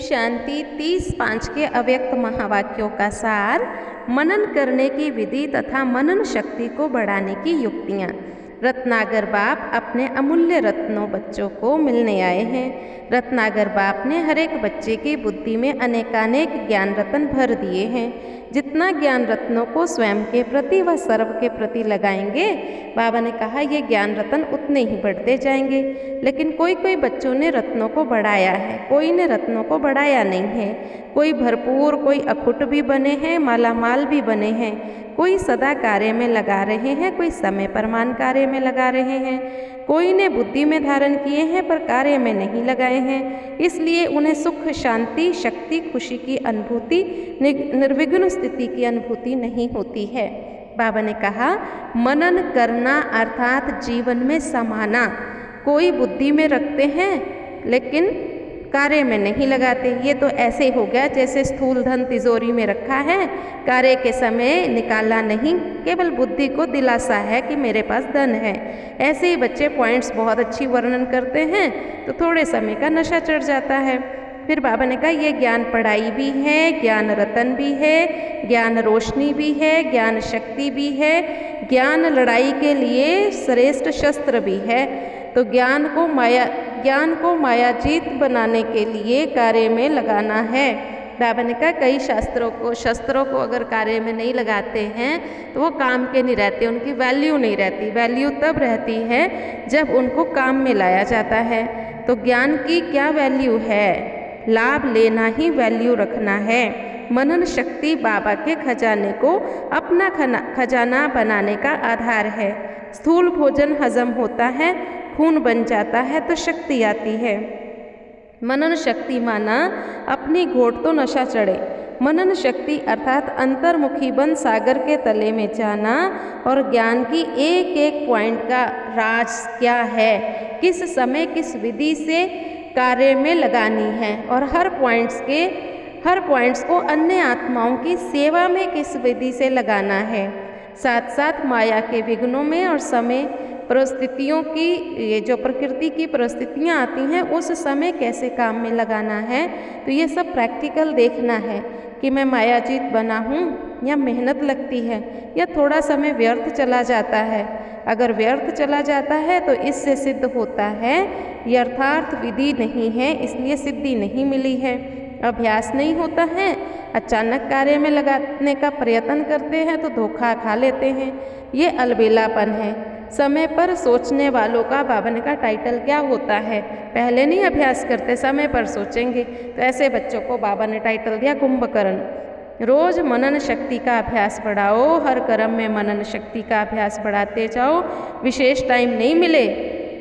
शांति 30:5 के अव्यक्त महावाक्यों का सार, मनन करने की विधि तथा मनन शक्ति को बढ़ाने की युक्तियाँ। रत्नाकर बाप अपने अमूल्य रत्नों बच्चों को मिलने आए हैं। रत्नाकर बाप ने हर एक बच्चे की बुद्धि में अनेकानेक ज्ञान रत्न भर दिए हैं। जितना ज्ञान रत्नों को स्वयं के प्रति व सर्व के प्रति लगाएंगे, बाबा ने कहा ये ज्ञान रत्न उतने ही बढ़ते जाएंगे। लेकिन कोई कोई बच्चों ने रत्नों को बढ़ाया है, कोई ने रत्नों को बढ़ाया नहीं है। कोई भरपूर, कोई अखुट भी बने हैं, मालामाल भी बने हैं। कोई सदा कार्य में लगा रहे हैं, कोई समय परमान कार्य में लगा रहे हैं। कोई ने बुद्धि में धारण किए हैं पर कार्य में नहीं लगाए हैं। इसलिए उन्हें सुख, शांति, शक्ति, खुशी की अनुभूति, निर्विघ्न स्थिति की अनुभूति नहीं होती है। बाबा ने कहा मनन करना अर्थात जीवन में समाना। कोई बुद्धि में रखते हैं लेकिन कार्य में नहीं लगाते। ये तो ऐसे हो गया जैसे स्थूल धन तिजोरी में रखा है, कार्य के समय निकाला नहीं, केवल बुद्धि को दिलासा है कि मेरे पास धन है। ऐसे ही बच्चे पॉइंट्स बहुत अच्छी वर्णन करते हैं तो थोड़े समय का नशा चढ़ जाता है। फिर बाबा ने कहा ये ज्ञान पढ़ाई भी है, ज्ञान रतन भी है, ज्ञान रोशनी भी है, ज्ञान शक्ति भी है, ज्ञान लड़ाई के लिए श्रेष्ठ शस्त्र भी है। तो ज्ञान को मायाजीत बनाने के लिए कार्य में लगाना है। बाबा ने कहा कई शस्त्रों को अगर कार्य में नहीं लगाते हैं तो वो काम के नहीं रहते, उनकी वैल्यू नहीं रहती। वैल्यू तब रहती है जब उनको काम में लाया जाता है। तो ज्ञान की क्या वैल्यू है? लाभ लेना ही वैल्यू रखना है। मनन शक्ति बाबा के खजाने को अपना खजाना बनाने का आधार है। स्थूल भोजन हजम होता है, खून बन जाता है तो शक्ति आती है। मनन शक्ति माना अपनी घोट तो नशा चढ़े। मनन शक्ति अर्थात अंतर्मुखी बन सागर के तले में जाना और ज्ञान की एक एक पॉइंट का राज क्या है, किस समय किस विधि से कार्य में लगानी है और हर पॉइंट्स को अन्य आत्माओं की सेवा में किस विधि से लगाना है। साथ साथ माया के विघ्नों में और समय परिस्थितियों की, ये जो प्रकृति की परिस्थितियाँ आती हैं उस समय कैसे काम में लगाना है। तो ये सब प्रैक्टिकल देखना है कि मैं मायाजीत बना हूँ या मेहनत लगती है या थोड़ा समय व्यर्थ चला जाता है। अगर व्यर्थ चला जाता है तो इससे सिद्ध होता है यथार्थ विधि नहीं है, इसलिए सिद्धि नहीं मिली है। अभ्यास नहीं होता है, अचानक कार्य में लगाने का प्रयत्न करते हैं तो धोखा खा लेते हैं। ये अलबेलापन है। समय पर सोचने वालों का बाबा ने का टाइटल क्या होता है? पहले नहीं अभ्यास करते, समय पर सोचेंगे। तो ऐसे बच्चों को बाबा ने टाइटल दिया कुंभकर्ण। रोज मनन शक्ति का अभ्यास बढ़ाओ, हर कर्म में मनन शक्ति का अभ्यास बढ़ाते जाओ। विशेष टाइम नहीं मिले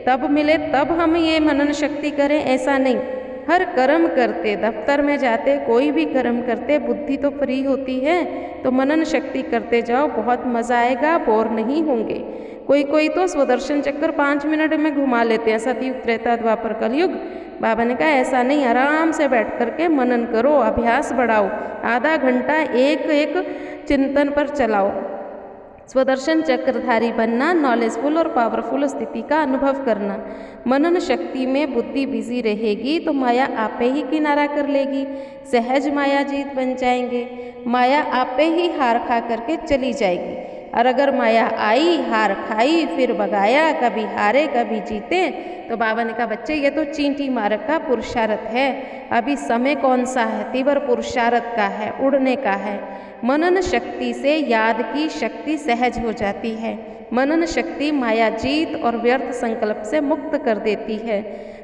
तब हम ये मनन शक्ति करें, ऐसा नहीं। हर कर्म करते, दफ्तर में जाते, कोई भी कर्म करते, बुद्धि तो फ्री होती है तो मनन शक्ति करते जाओ, बहुत मज़ा आएगा, बोर नहीं होंगे। कोई तो स्वदर्शन चक्कर 5 मिनट में घुमा लेते हैं, सतयुग, त्रेता, द्वापर, कलयुग। बाबा ने कहा ऐसा नहीं, आराम से बैठ करके मनन करो, अभ्यास बढ़ाओ, आधा घंटा एक चिंतन पर चलाओ। स्वदर्शन चक्रधारी बनना, नॉलेजफुल और पावरफुल स्थिति का अनुभव करना। मनन शक्ति में बुद्धि बिजी रहेगी तो माया आपे ही किनारा कर लेगी, सहज माया जीत बन जाएंगे। माया आपे ही हार खा करके चली जाएगी। और अगर माया आई, हार खाई, फिर भगाया, कभी हारे कभी जीते, तो बाबा ने कहा बच्चे ये तो चींटी मार्ग का पुरुषार्थ है। अभी समय कौन सा है? तीव्र पुरुषार्थ का है, उड़ने का है। मनन शक्ति से याद की शक्ति सहज हो जाती है। मनन शक्ति मायाजीत और व्यर्थ संकल्प से मुक्त कर देती है।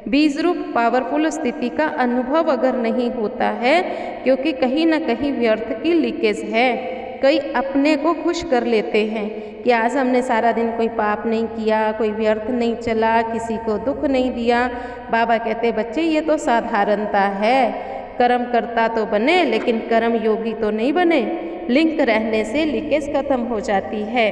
बीज रूप पावरफुल स्थिति का अनुभव अगर नहीं होता है, क्योंकि कहीं ना कहीं व्यर्थ की लीकेज है। कई अपने को खुश कर लेते हैं कि आज हमने सारा दिन कोई पाप नहीं किया, कोई व्यर्थ नहीं चला, किसी को दुख नहीं दिया। बाबा कहते बच्चे ये तो साधारणता है, कर्म करता तो बने लेकिन कर्म योगी तो नहीं बने। लिंक रहने से लीकेज खत्म हो जाती है।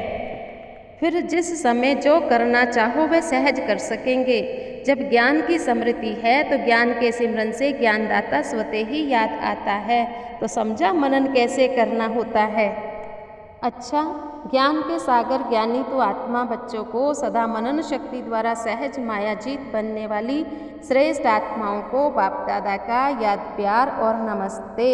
फिर जिस समय जो करना चाहो वह सहज कर सकेंगे। जब ज्ञान की समृद्धि है तो ज्ञान के सिमरन से ज्ञानदाता स्वतः ही याद आता है। तो समझा मनन कैसे करना होता है। अच्छा, ज्ञान के सागर ज्ञानी तो आत्मा बच्चों को सदा मनन शक्ति द्वारा सहज मायाजीत बनने वाली श्रेष्ठ आत्माओं को बाप दादा का याद प्यार और नमस्ते।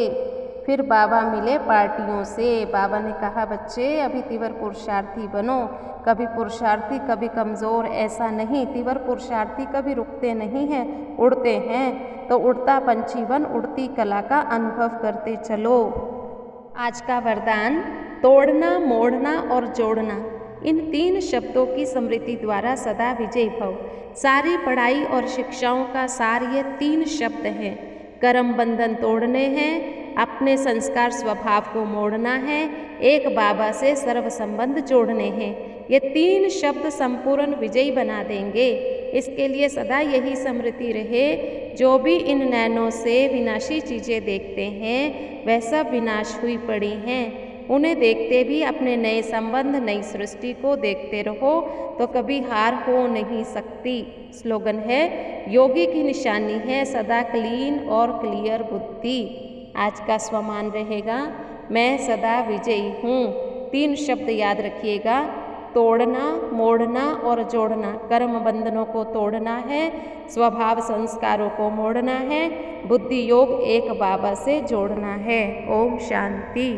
फिर बाबा मिले पार्टियों से। बाबा ने कहा, बच्चे अभी तीव्र पुरुषार्थी बनो। कभी पुरुषार्थी कभी कमज़ोर, ऐसा नहीं। तीव्र पुरुषार्थी कभी रुकते नहीं हैं, उड़ते हैं। तो उड़ता पंछी बन उड़ती कला का अनुभव करते चलो। आज का वरदान, तोड़ना, मोड़ना और जोड़ना। इन 3 शब्दों की स्मृति द्वारा सदा विजयी भव। सारी पढ़ाई और शिक्षाओं का सार ये 3 शब्द हैं। कर्म बंधन तोड़ने हैं, अपने संस्कार स्वभाव को मोड़ना है, एक बाबा से सर्व संबंध जोड़ने हैं। ये 3 शब्द संपूर्ण विजयी बना देंगे। इसके लिए सदा यही स्मृति रहे, जो भी इन नैनों से विनाशी चीज़ें देखते हैं वह सब विनाश हुई पड़ी हैं। उन्हें देखते भी अपने नए संबंध, नई सृष्टि को देखते रहो तो कभी हार हो नहीं सकती। स्लोगन है, योगी की निशानी है सदा क्लीन और क्लियर बुद्धि। आज का स्वमान रहेगा, मैं सदा विजयी हूँ। 3 शब्द याद रखिएगा, तोड़ना, मोड़ना और जोड़ना। कर्म बंधनों को तोड़ना है, स्वभाव संस्कारों को मोड़ना है, बुद्धि योग एक बाबा से जोड़ना है। ओम शांति।